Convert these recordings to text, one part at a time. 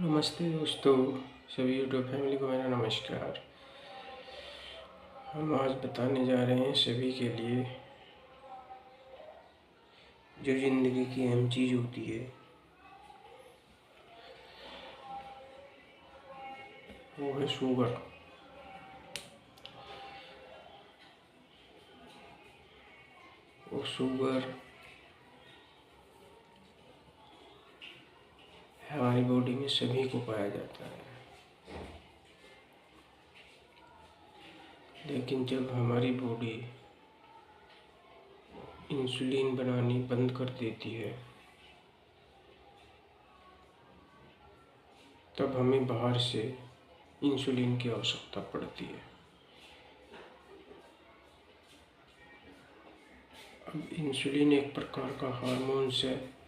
नमस्ते दोस्तों, सभी यूट्यूब फैमिली को मेरा नमस्कार। हम आज बताने जा रहे हैं सभी के लिए जो ज़िंदगी की अहम चीज़ होती है वो है शुगर। वो शुगर हमारी बॉडी में सभी को पाया जाता है, लेकिन जब हमारी बॉडी इंसुलिन बनानी बंद कर देती है तब हमें बाहर से इंसुलिन की आवश्यकता पड़ती है। अब इंसुलिन एक प्रकार का हार्मोन्स है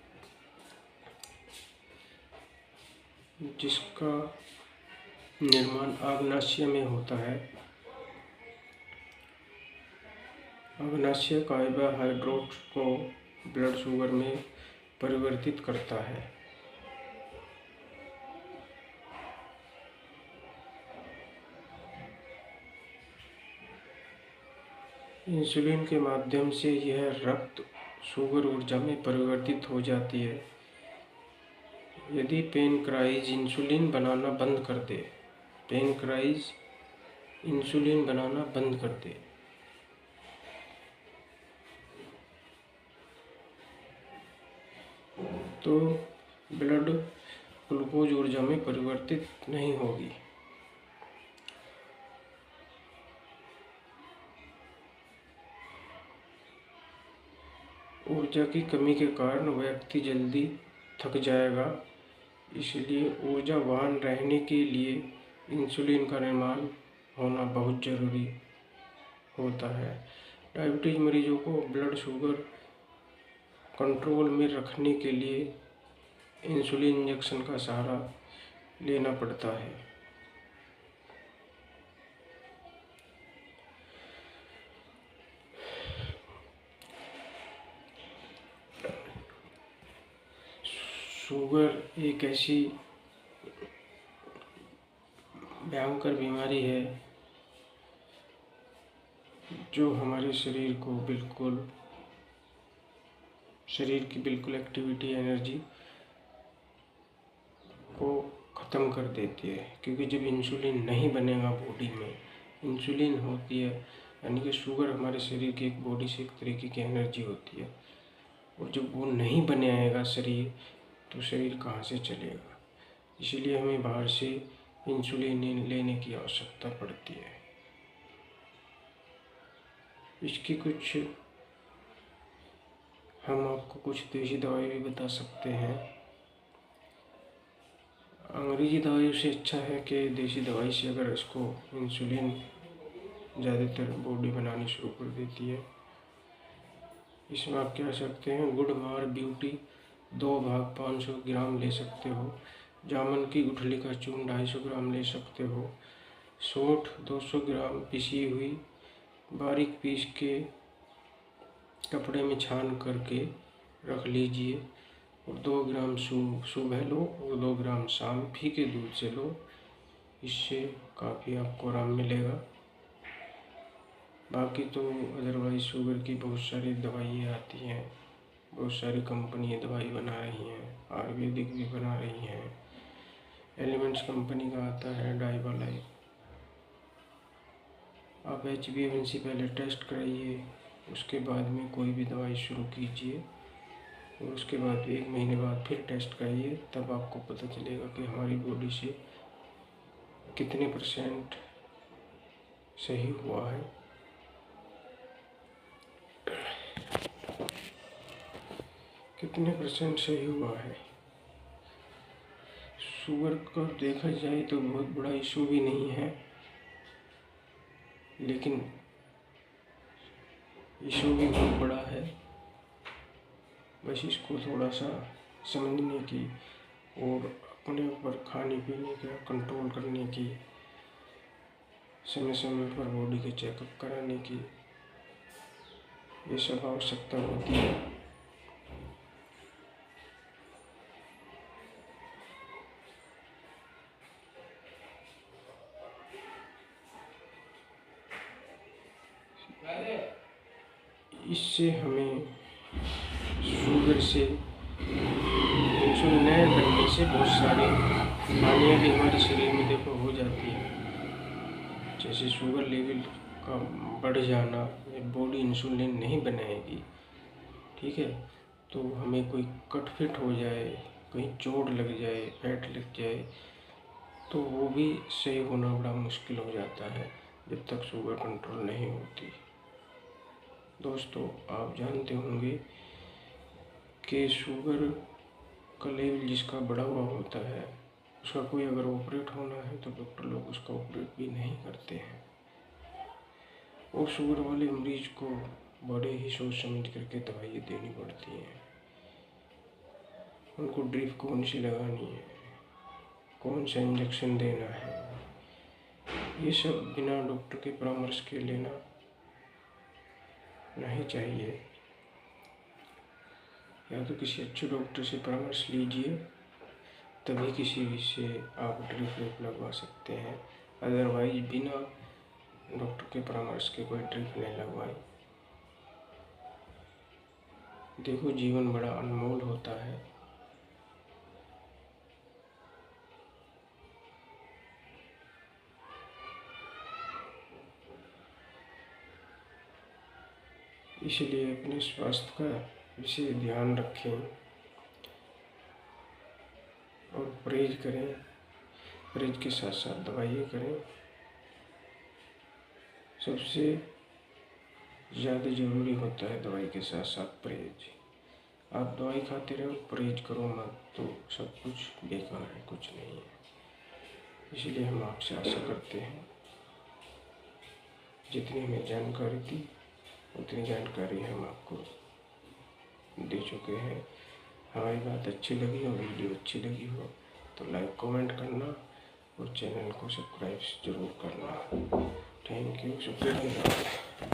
जिसका निर्माण अग्नाशय में होता है। अग्नाशय कार्बोहाइड्रेट को ब्लड शुगर में परिवर्तित करता है। इंसुलिन के माध्यम से यह रक्त शुगर ऊर्जा में परिवर्तित हो जाती है। यदि पैनक्रियाज इंसुलिन बनाना बंद कर दे, पैनक्रियाज इंसुलिन बनाना बंद कर दे तो ब्लड ग्लूकोज ऊर्जा में परिवर्तित नहीं होगी। ऊर्जा की कमी के कारण व्यक्ति जल्दी थक जाएगा, इसलिए ऊर्जावान रहने के लिए इंसुलिन का निर्माण होना बहुत ज़रूरी होता है। डायबिटीज़ मरीजों को ब्लड शुगर कंट्रोल में रखने के लिए इंसुलिन इंजेक्शन का सहारा लेना पड़ता है। शुगर एक ऐसी भयंकर बीमारी है जो हमारे शरीर की बिल्कुल एक्टिविटी, एनर्जी को ख़त्म कर देती है। क्योंकि जब इंसुलिन नहीं बनेगा बॉडी में, इंसुलिन होती है यानी कि शुगर हमारे शरीर की एक बॉडी से एक तरीके की एनर्जी होती है, और जब वो नहीं बने आएगा शरीर तो शरीर कहाँ से चलेगा। इसीलिए हमें बाहर से इंसुलिन लेने की आवश्यकता पड़ती है। इसकी हम आपको कुछ देसी दवाई भी बता सकते हैं। अंग्रेजी दवाई से अच्छा है कि देसी दवाई से अगर इसको इंसुलिन ज़्यादातर बॉडी बनानी शुरू कर देती है। इसमें आप क्या सकते हैं, गुड़ मार ब्यूटी 2 भाग 500 ग्राम ले सकते हो, जामुन की गुठली का चूर्ण 250 ग्राम ले सकते हो, सौंठ 200 ग्राम पिसी हुई बारीक पीस के कपड़े में छान करके रख लीजिए, और 2 ग्राम सुबह लो और 2 ग्राम शाम फीके दूध से लो। इससे काफ़ी आपको आराम मिलेगा। बाकी तो अदरवाइज शुगर की बहुत सारी दवाइयाँ आती हैं, बहुत सारी कंपनियाँ दवाई बना रही हैं, आयुर्वेदिक भी बना रही हैं। एलिमेंट्स कंपनी का आता है डाइवालाइफ। आप HbA1c पहले टेस्ट कराइए, उसके बाद में कोई भी दवाई शुरू कीजिए, और उसके बाद 1 महीने बाद फिर टेस्ट कराइए। तब आपको पता चलेगा कि हमारी बॉडी से कितने % सही हुआ है। कितने % सही हुआ है। शुगर को देखा जाए तो बहुत बड़ा इशू भी नहीं है, लेकिन इशू भी बहुत बड़ा है। बस इसको थोड़ा सा समझने की और अपने ऊपर खाने पीने का कंट्रोल करने की, समय समय पर बॉडी के चेकअप कराने की, ये सब आवश्यकता होती है। इससे हमें शुगर से, इंसुलिन बनने से बहुत सारी हानियाँ भी हमारे शरीर में देखो हो जाती है। जैसे शुगर लेवल का बढ़ जाना, बॉडी इंसुलिन नहीं बनाएगी, ठीक है। तो हमें कोई कट फिट हो जाए, कहीं चोट लग जाए, फैट लग जाए, तो वो भी सही होना बड़ा मुश्किल हो जाता है जब तक शुगर कंट्रोल नहीं होती। दोस्तों, आप जानते होंगे कि शुगर का लेवल जिसका बढ़ा हुआ होता है, उसका कोई अगर ऑपरेट होना है तो डॉक्टर लोग उसका ऑपरेट भी नहीं करते हैं। और शुगर वाले मरीज को बड़े ही सोच समझ करके दवाइयाँ देनी पड़ती हैं। उनको ड्रिप कौन सी लगानी है, कौन सा इंजेक्शन देना है, ये सब बिना डॉक्टर के परामर्श के लेना नहीं चाहिए। या तो किसी अच्छे डॉक्टर से परामर्श लीजिए, तभी किसी भी से आप ड्रिप लगवा सकते हैं। अदरवाइज बिना डॉक्टर के परामर्श के कोई ड्रिप नहीं लगवाएं। देखो, जीवन बड़ा अनमोल होता है। इसलिए अपने स्वास्थ्य का विशेष ध्यान रखें और परहेज करें। परहेज के साथ साथ दवाइयाँ करें। सबसे ज़्यादा ज़रूरी होता है दवाई के साथ साथ परहेज। आप दवाई खाते रहो, परहेज करो मत, तो सब कुछ बेकार है, कुछ नहीं है। इसलिए हम आपसे आशा करते हैं, जितनी हमें जानकारी थी उतनी जानकारी हम आपको दे चुके हैं। हमारी बात अच्छी लगी हो, वीडियो अच्छी लगी हो तो लाइक कमेंट करना और चैनल को सब्सक्राइब जरूर करना। थैंक यू, शुक्रिया।